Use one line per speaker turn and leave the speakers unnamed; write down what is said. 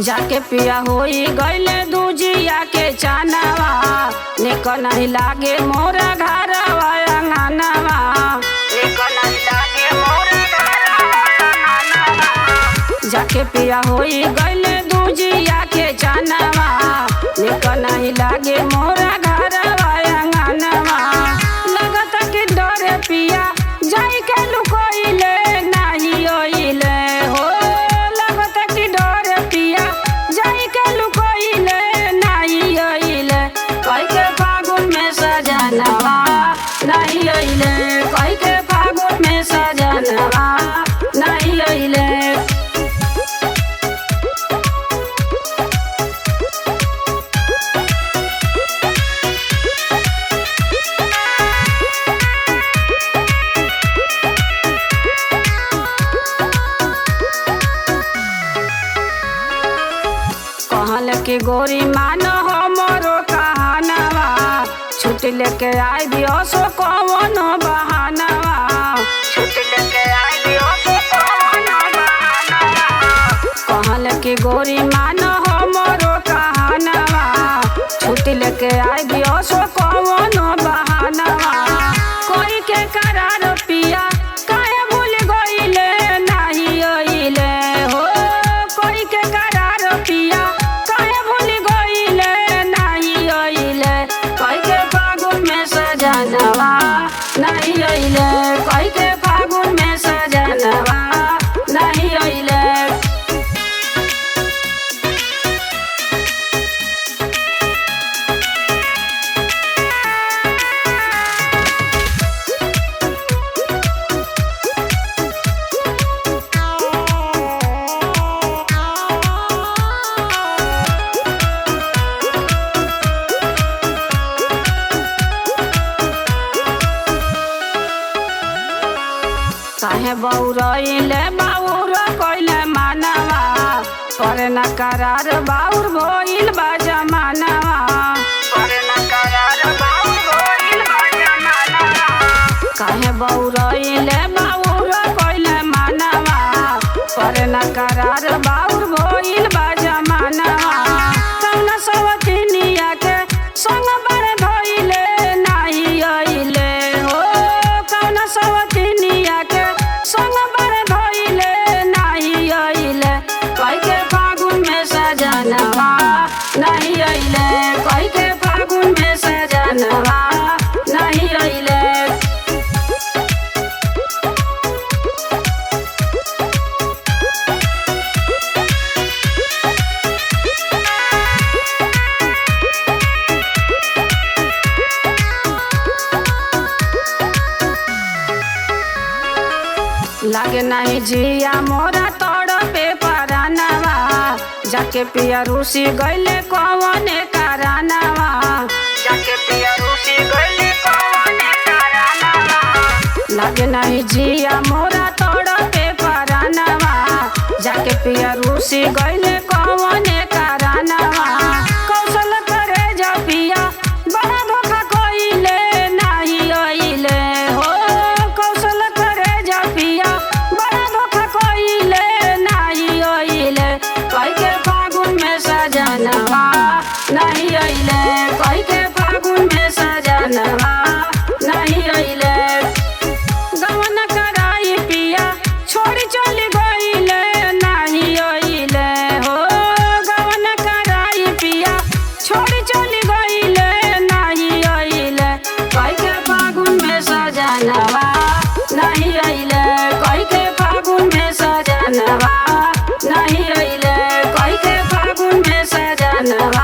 जाके पिया होई गईले दूजिया के चानवा, निक नहीं लागे मोरा घरवा अंगनवा, निक नहीं लागे मोरा घरवा अंगनवा। जाके पिया होई गईले दूजिया के चानवा, निक नहीं लागे मोरा घरवा अंगनवा। लगत कि डरे पिया जाई के लुकोइले नहीं ओइले हो, लगत कि डरे पिया जाई के लुकोइले नहीं ओइले। कई के फागुन में सजनवा नहीं ओइले, कई के फागुन में सजनवा नहीं ओइले। कहल के गोरी मानो हमरो कहनवा, छुट लेके आई दियो सो कौनो बहानवा, छुट लेके आई दियो सो कौनो बहानवा। कहल के गोरी मानो हमरो कहनवा, छुट लेके आई दियो सो कौनो बहानवा। कोई के करार पिया काहे भूल गइले नहीं ओइले हो, कोई के करार पिया काहे भूल गइले नहीं ओइले। कई के फागुन में सजनवा नहीं ओइले, कई के फागुन में सजनवा नहीं ओइले। काहे बौरइले बाउर कइले मानवा, पर न करार बाउर भइल बा जमानवा, पर न करार बाउर भइल बा जमानवा। काहे बौरइले बाउर कइले मानवा, पर न करार बाउर भइल बा जमानवा। कौन सवतिनिया के संग बड़ धइले नाही ओइले हो, कौन सवतिनिया के संग बड़ धइले नाही ओइले। कई के फागुन में सजनवा नहीं ओइले, कई के फागुन में सजनवा नहीं ओइले। लागे नहीं जिया मोरा तोड़ पे परानवा, जाके पिया रूसी गइले कौने करानवा, जाके पिया रूसी गइले कौने करानवा। लागे नहीं जिया मोरा तोड़ पे परानवा, जाके पिया रूसी गइले कौने करानवा। कौशल करे जा पिया बड़ा धोखा कइले नहीं ओइले हो, कौशल करे जा पिया बड़ा धोखा कइले नहीं ओइले। कई के फागुन में सजनवा नहीं ओइले, कई के फागुन में सजनवा नहीं ओइले। गवन कराई पिया छोड़ी चली गइले नहीं ओइले हो, गवन कराई पिया छोड़ी चली गइले नहीं ओइले। कई के फागुन में सजनवा नहीं ओइले, कई के फागुन में सजनवा नहीं ओइले, कई के फागुन में सजनवा।